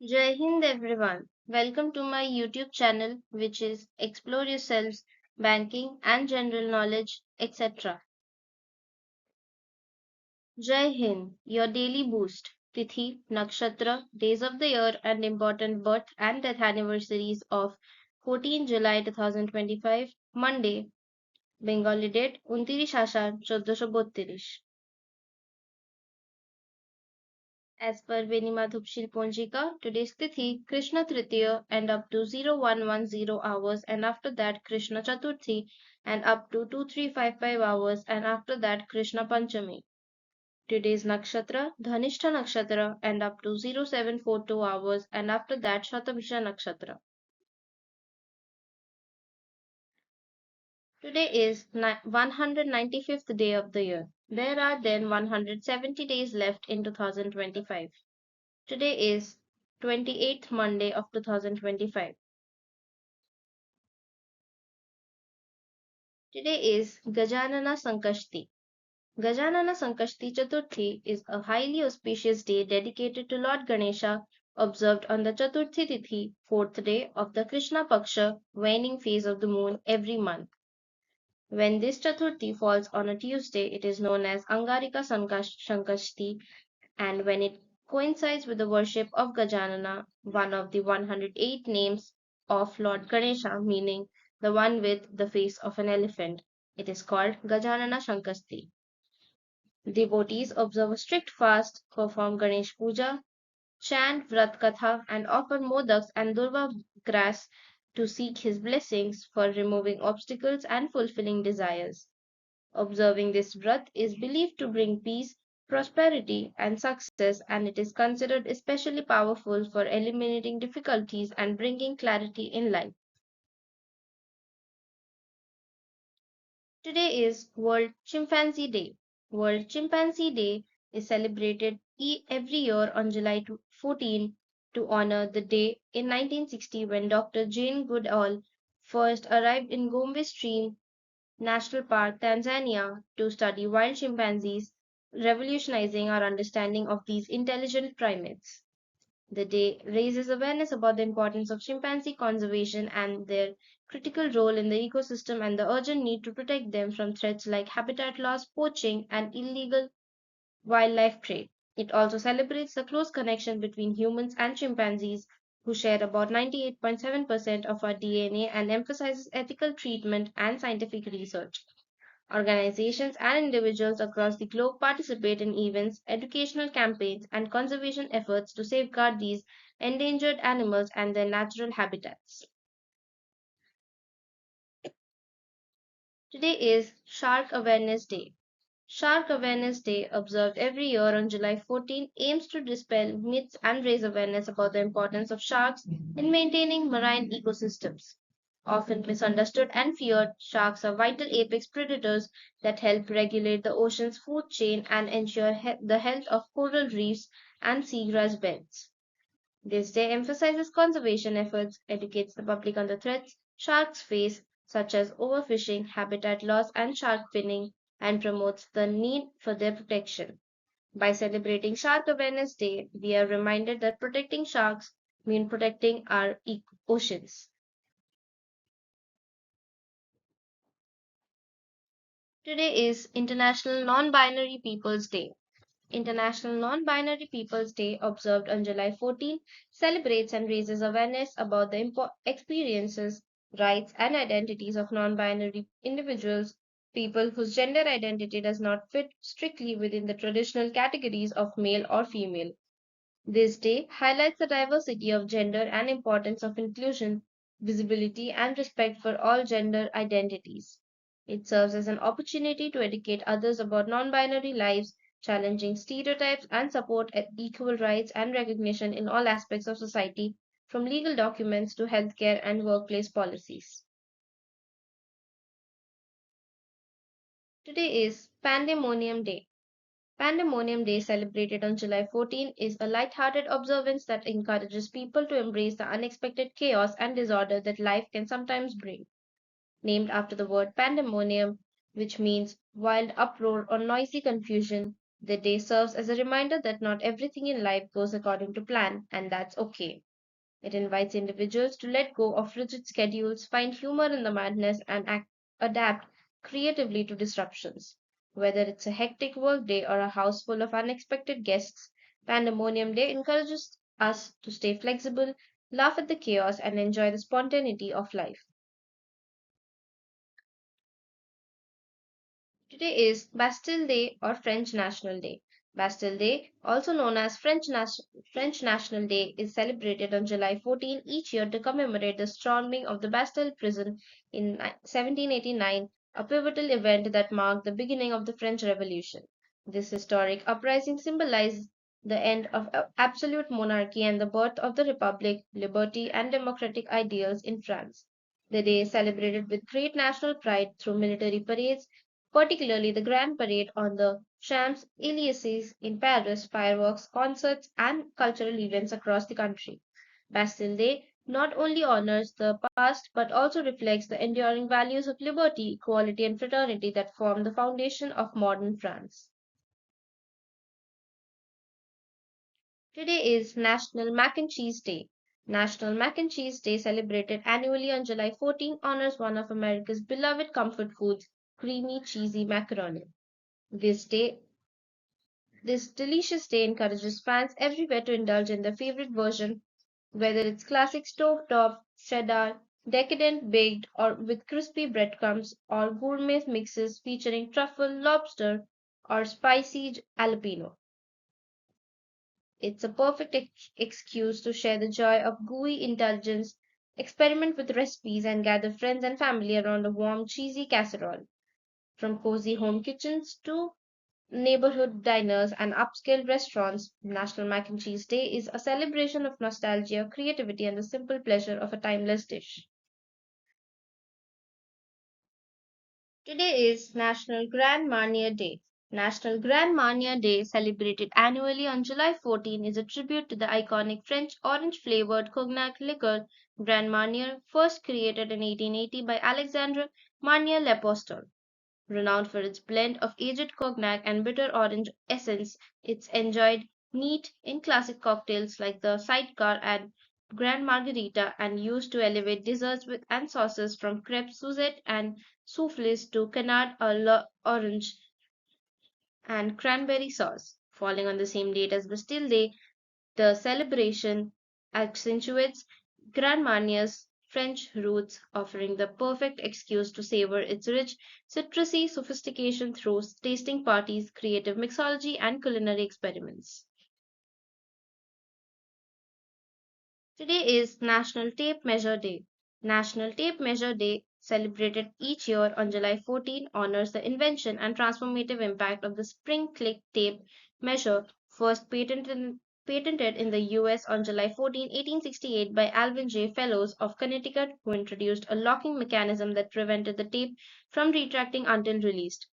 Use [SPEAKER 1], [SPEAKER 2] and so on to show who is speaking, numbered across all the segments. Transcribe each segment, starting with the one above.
[SPEAKER 1] Jai Hind everyone. Welcome to my YouTube channel which is Explore Yourselves, Banking and General Knowledge, etc. Jai Hind, your daily boost. Tithi, Nakshatra, days of the year and important birth and death anniversaries of 14 July 2025, Monday, Bengali date 29 Ashar 1432. As per Venimadhupshil Ponjika, today's Tithi, Krishna Tritiya and up to 0110 hours and after that Krishna Chaturthi and up to 2355 hours and after that Krishna Panchami. Today's Nakshatra, Dhanishta Nakshatra and up to 0742 hours and after that Shatabhisha Nakshatra. Today is 195th day of the year. There are then 170 days left in 2025. Today is 28th Monday of 2025. Today is Gajanana Sankashti. Gajanana Sankashti Chaturthi is a highly auspicious day dedicated to Lord Ganesha, observed on the Chaturthi Tithi, fourth day of the Krishna Paksha, waning phase of the moon every month. When this Chaturthi falls on a Tuesday, it is known as Angarika Sankashti, and when it coincides with the worship of Gajanana, one of the 108 names of Lord Ganesha, meaning the one with the face of an elephant, it is called Gajanana Sankashti. Devotees observe a strict fast, perform Ganesh Puja, chant Vrat Katha, and offer modaks and durva grass to seek his blessings for removing obstacles and fulfilling desires. Observing this vrat is believed to bring peace, prosperity, and success, and it is considered especially powerful for eliminating difficulties and bringing clarity in life. Today is World Chimpanzee Day. World Chimpanzee Day is celebrated every year on July 14 to honor the day in 1960 when Dr. Jane Goodall first arrived in Gombe Stream National Park, Tanzania, to study wild chimpanzees, revolutionizing our understanding of these intelligent primates. The day raises awareness about the importance of chimpanzee conservation and their critical role in the ecosystem and the urgent need to protect them from threats like habitat loss, poaching, and illegal wildlife trade. It also celebrates the close connection between humans and chimpanzees, who share about 98.7% of our DNA, and emphasizes ethical treatment and scientific research. Organizations and individuals across the globe participate in events, educational campaigns, and conservation efforts to safeguard these endangered animals and their natural habitats. Today is Shark Awareness Day. Shark Awareness Day, observed every year on July 14, aims to dispel myths and raise awareness about the importance of sharks in maintaining marine ecosystems. Often misunderstood and feared, sharks are vital apex predators that help regulate the ocean's food chain and ensure the health of coral reefs and seagrass beds. This day emphasizes conservation efforts, educates the public on the threats sharks face, such as overfishing, habitat loss, and shark finning, and promotes the need for their protection. By celebrating Shark Awareness Day, we are reminded that protecting sharks means protecting our oceans. Today is International Non-Binary Peoples Day. International Non-Binary Peoples Day, observed on July 14, celebrates and raises awareness about the experiences, rights, and identities of non-binary individuals, people whose gender identity does not fit strictly within the traditional categories of male or female. This day highlights the diversity of gender and importance of inclusion, visibility, and respect for all gender identities. It serves as an opportunity to educate others about non binary lives, challenging stereotypes, and support equal rights and recognition in all aspects of society, from legal documents to healthcare and workplace policies. Today is Pandemonium Day. Pandemonium Day, celebrated on July 14, is a light-hearted observance that encourages people to embrace the unexpected chaos and disorder that life can sometimes bring. Named after the word pandemonium, which means wild uproar or noisy confusion, The day serves as a reminder that not everything in life goes according to plan, and that's okay. It invites individuals to let go of rigid schedules, find humor in the madness, and adapt creatively to disruptions. Whether it's a hectic workday or a house full of unexpected guests, Pandemonium Day encourages us to stay flexible, laugh at the chaos, and enjoy the spontaneity of life. Today is Bastille Day or French National Day. Bastille Day, also known as French National Day, is celebrated on July 14 each year to commemorate the storming of the Bastille prison in 1789, a pivotal event that marked the beginning of the French Revolution. This historic uprising symbolized the end of absolute monarchy and the birth of the republic, liberty, and democratic ideals in France. The day is celebrated with great national pride through military parades, particularly the Grand Parade on the Champs-Élysées in Paris, fireworks, concerts, and cultural events across the country. Bastille Day not only honors the past but also reflects the enduring values of liberty, equality, and fraternity that form the foundation of modern France. Today is National Mac and Cheese Day. National Mac and Cheese Day, celebrated annually on July 14, honors one of America's beloved comfort foods, creamy, cheesy macaroni. This day This delicious day encourages fans everywhere to indulge in their favorite version, whether it's classic stovetop, cheddar, decadent baked, or with crispy breadcrumbs, or gourmet mixes featuring truffle, lobster, or spicy jalapeno. It's a perfect excuse to share the joy of gooey indulgence, experiment with recipes, and gather friends and family around a warm, cheesy casserole. From cozy home kitchens to neighborhood diners and upscale restaurants, National Mac and Cheese Day is a celebration of nostalgia, creativity, and the simple pleasure of a timeless dish. Today is National Grand Marnier Day. National Grand Marnier Day, celebrated annually on July 14, is a tribute to the iconic French orange flavored cognac liqueur Grand Marnier, first created in 1880 by Alexandre Marnier Lepostel. Renowned for its blend of aged cognac and bitter orange essence, it's enjoyed neat in classic cocktails like the Sidecar and Grand Margarita and used to elevate desserts with and sauces from crepe Suzette and souffles to canard orange and cranberry sauce. Falling on the same date as Bastille Day, the celebration accentuates Grand Marnier's French roots, offering the perfect excuse to savor its rich, citrusy sophistication through tasting parties, creative mixology, and culinary experiments. Today is National Tape Measure Day. National Tape Measure Day, celebrated each year on July 14, honors the invention and transformative impact of the spring click tape measure, first patented in the US on July 14, 1868 by Alvin J. Fellows of Connecticut, who introduced a locking mechanism that prevented the tape from retracting until released.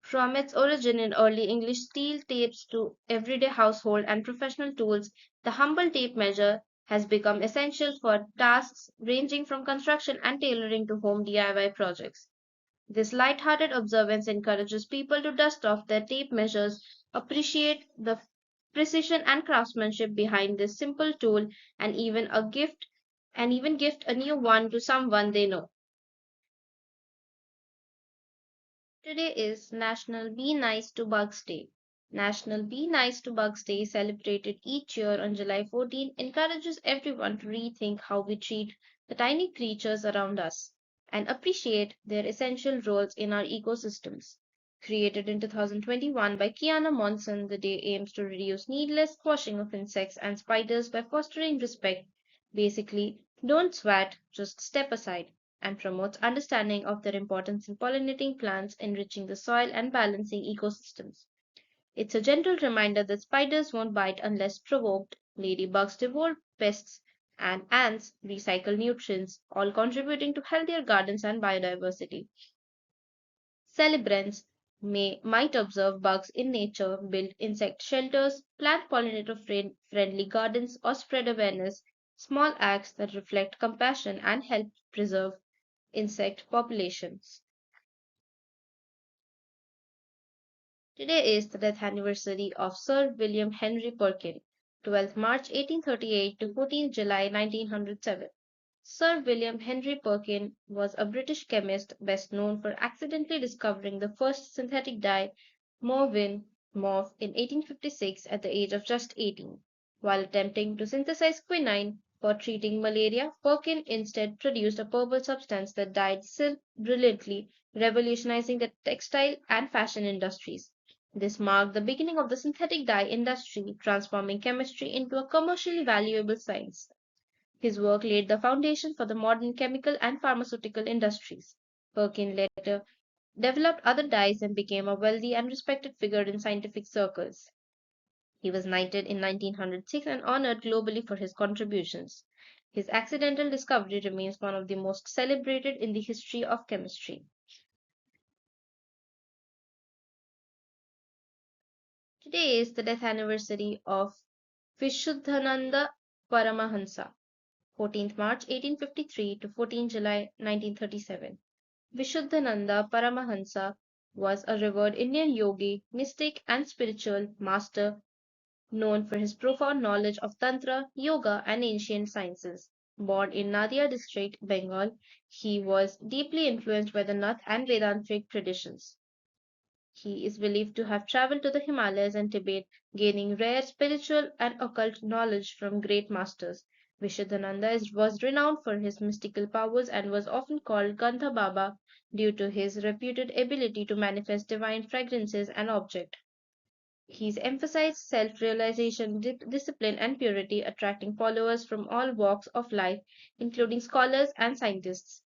[SPEAKER 1] From its origin in early English steel tapes to everyday household and professional tools, the humble tape measure has become essential for tasks ranging from construction and tailoring to home DIY projects. This light-hearted observance encourages people to dust off their tape measures, appreciate the precision and craftsmanship behind this simple tool, and even gift a new one to someone they know. Today is National Be Nice to Bugs Day. National Be Nice to Bugs Day, celebrated each year on July 14, encourages everyone to rethink how we treat the tiny creatures around us and appreciate their essential roles in our ecosystems. Created in 2021 by Kiana Monson, the day aims to reduce needless squashing of insects and spiders by fostering respect. Basically, don't swat, just step aside, and promotes understanding of their importance in pollinating plants, enriching the soil, and balancing ecosystems. It's a gentle reminder that spiders won't bite unless provoked, ladybugs devour pests, and ants recycle nutrients, all contributing to healthier gardens and biodiversity. Celebrants might observe bugs in nature, build insect shelters, plant pollinator friendly gardens, or spread awareness, small acts that reflect compassion and help preserve insect populations. Today is the death anniversary of Sir William Henry Perkin, 12th March 1838 to 14th July 1907. Sir William Henry Perkin was a British chemist best known for accidentally discovering the first synthetic dye, mauve, in 1856 at the age of just 18. While attempting to synthesize quinine for treating malaria, Perkin instead produced a purple substance that dyed silk brilliantly, revolutionizing the textile and fashion industries. This marked the beginning of the synthetic dye industry, transforming chemistry into a commercially valuable science. His work laid the foundation for the modern chemical and pharmaceutical industries. Perkin later developed other dyes and became a wealthy and respected figure in scientific circles. He was knighted in 1906 and honored globally for his contributions. His accidental discovery remains one of the most celebrated in the history of chemistry. Today is the death anniversary of Vishuddhananda Paramahansa, 14th March 1853 to 14th July 1937. Vishuddhananda Paramahansa was a revered Indian yogi, mystic, and spiritual master known for his profound knowledge of Tantra, yoga, and ancient sciences. Born in Nadia district, Bengal, he was deeply influenced by the Nath and Vedantic traditions. He is believed to have traveled to the Himalayas and Tibet, gaining rare spiritual and occult knowledge from great masters. Was renowned for his mystical powers and was often called Gandha Baba due to his reputed ability to manifest divine fragrances and objects. He's emphasized self realization, discipline, and purity, attracting followers from all walks of life, including scholars and scientists.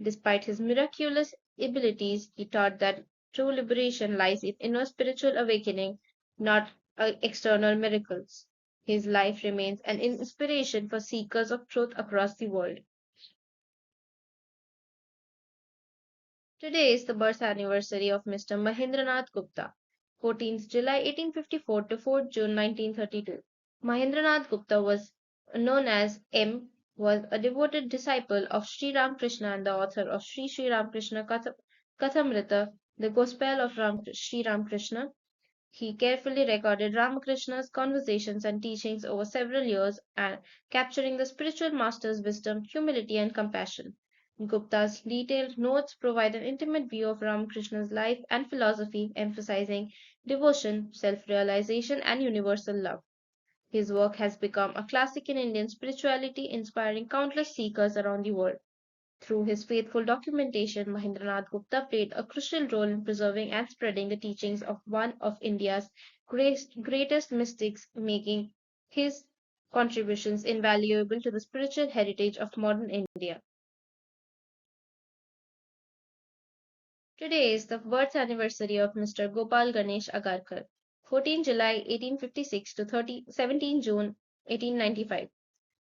[SPEAKER 1] Despite his miraculous abilities, he taught that true liberation lies in inner spiritual awakening, not external miracles. His life remains an inspiration for seekers of truth across the world. Today is the birth anniversary of Mr. Mahendranath Gupta, 14th July 1854 to 4th June 1932. Mahendranath Gupta was known as M. was a devoted disciple of Sri Ramakrishna and the author of Sri Ramakrishna Kathamrita, the Gospel of Sri Ramakrishna. He carefully recorded Ramakrishna's conversations and teachings over several years, and capturing the spiritual master's wisdom, humility, and compassion. Gupta's detailed notes provide an intimate view of Ramakrishna's life and philosophy, emphasizing devotion, self realization, and universal love. His work has become a classic in Indian spirituality, inspiring countless seekers around the world. Through his faithful documentation, Mahendranath Gupta played a crucial role in preserving and spreading the teachings of one of India's greatest mystics, making his contributions invaluable to the spiritual heritage of modern India. Today is the birth anniversary of Mr. Gopal Ganesh Agarkar, 14 July 1856 to 17 June 1895.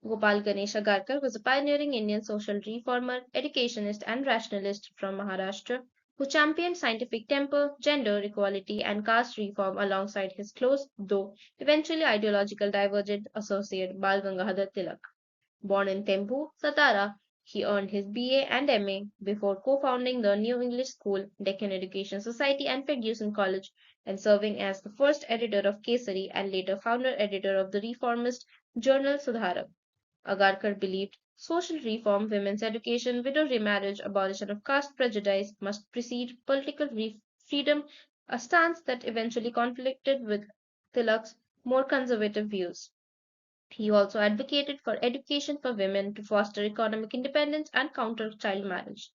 [SPEAKER 1] Gopal Ganesh Agarkar was a pioneering Indian social reformer, educationist, and rationalist from Maharashtra who championed scientific temper, gender equality, and caste reform alongside his close, though eventually ideological divergent associate Bal Gangadhar Tilak. Born in Tempu, Satara, he earned his BA and MA before co-founding the New English School, Deccan Education Society, and Fergusson College, and serving as the first editor of Kesari and later founder editor of the reformist journal Sudharak. Agarkar believed social reform, women's education, widow remarriage, abolition of caste prejudice must precede political freedom, a stance that eventually conflicted with Tilak's more conservative views. He also advocated for education for women to foster economic independence and counter child marriage.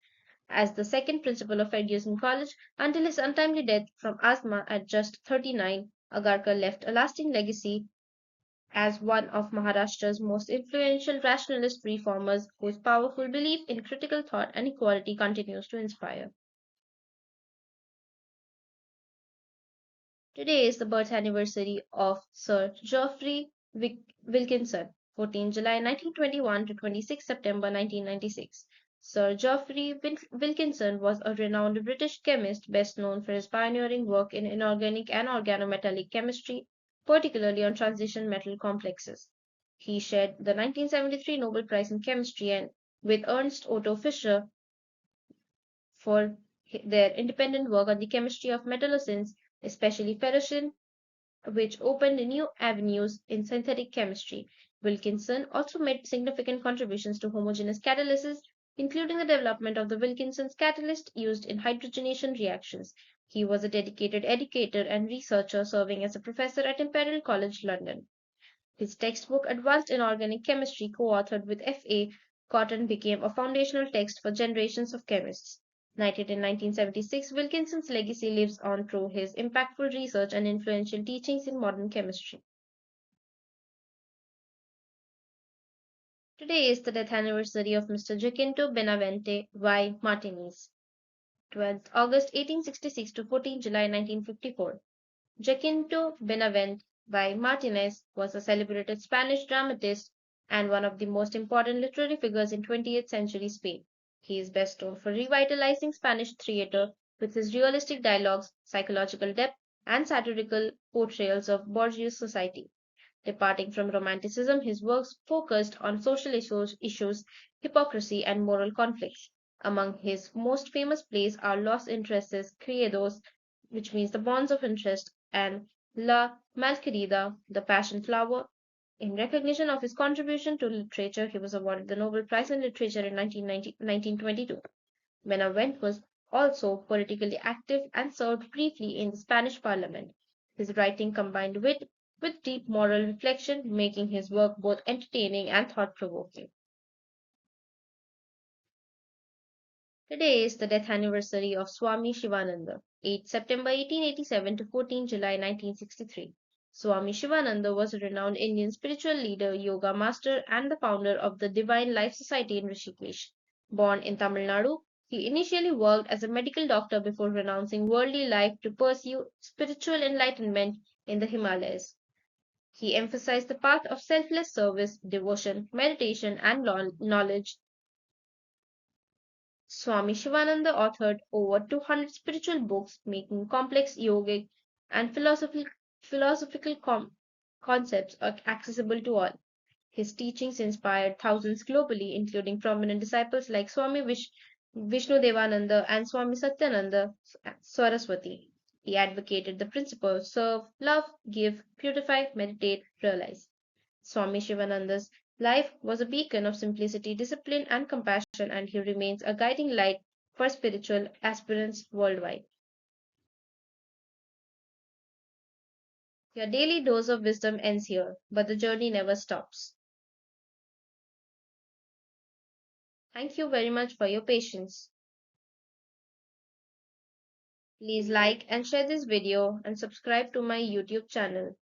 [SPEAKER 1] As the second principal of Fergusson College, until his untimely death from asthma at just 39, Agarkar left a lasting legacy as one of Maharashtra's most influential rationalist reformers whose powerful belief in critical thought and equality continues to inspire. Today is the birth anniversary of Sir Geoffrey Wilkinson, 14 July 1921 to 26 September 1996. Sir Geoffrey Wilkinson was a renowned British chemist best known for his pioneering work in inorganic and organometallic chemistry, particularly on transition metal complexes. He shared the 1973 Nobel Prize in Chemistry and with Ernst Otto Fischer for their independent work on the chemistry of metallocene especially ferrocin, which opened new avenues in synthetic chemistry. Wilkinson also made significant contributions to homogeneous catalysis, including the development of the Wilkinson's catalyst used in hydrogenation reactions. He was a dedicated educator and researcher, serving as a professor at Imperial College London. His textbook Advanced Inorganic Chemistry, co-authored with F.A. Cotton, became a foundational text for generations of chemists. Knighted in 1976, Wilkinson's legacy lives on through his impactful research and influential teachings in modern chemistry. Today is the death anniversary of Mr. Jacinto Benavente y Martínez, 12th August 1866 to 14th July 1954. Jacinto Benavente y Martínez was a celebrated Spanish dramatist and one of the most important literary figures in 20th century Spain. He is best known for revitalizing Spanish theatre with his realistic dialogues, psychological depth, and satirical portrayals of bourgeois society. Departing from Romanticism, his works focused on social issues, hypocrisy, and moral conflicts. Among his most famous plays are Los Intereses Criados, which means the bonds of interest, and La Malquerida, the Passion Flower. In recognition of his contribution to literature, he was awarded the Nobel Prize in Literature in 1922. Benavent was also politically active and served briefly in the Spanish Parliament. His writing combined wit with deep moral reflection, making his work both entertaining and thought provoking. Today is the death anniversary of Swami Sivananda, 8 September 1887 to 14 July 1963. Swami Sivananda was a renowned Indian spiritual leader, yoga master, and the founder of the Divine Life Society in Rishikesh. Born in Tamil Nadu, he initially worked as a medical doctor before renouncing worldly life to pursue spiritual enlightenment in the Himalayas. He emphasized the path of selfless service, devotion, meditation, and knowledge. Swami Shivananda authored over 200 spiritual books, making complex yogic and philosophical concepts accessible to all. His teachings inspired thousands globally, including prominent disciples like Swami Vishnudevananda and Swami Satyananda Saraswati. He advocated the principles serve, love, give, purify, meditate, realize. Swami Shivananda's life was a beacon of simplicity, discipline, and compassion, and he remains a guiding light for spiritual aspirants worldwide. Your daily dose of wisdom ends here, but the journey never stops. Thank you very much for your patience. Please like and share this video and subscribe to my YouTube channel.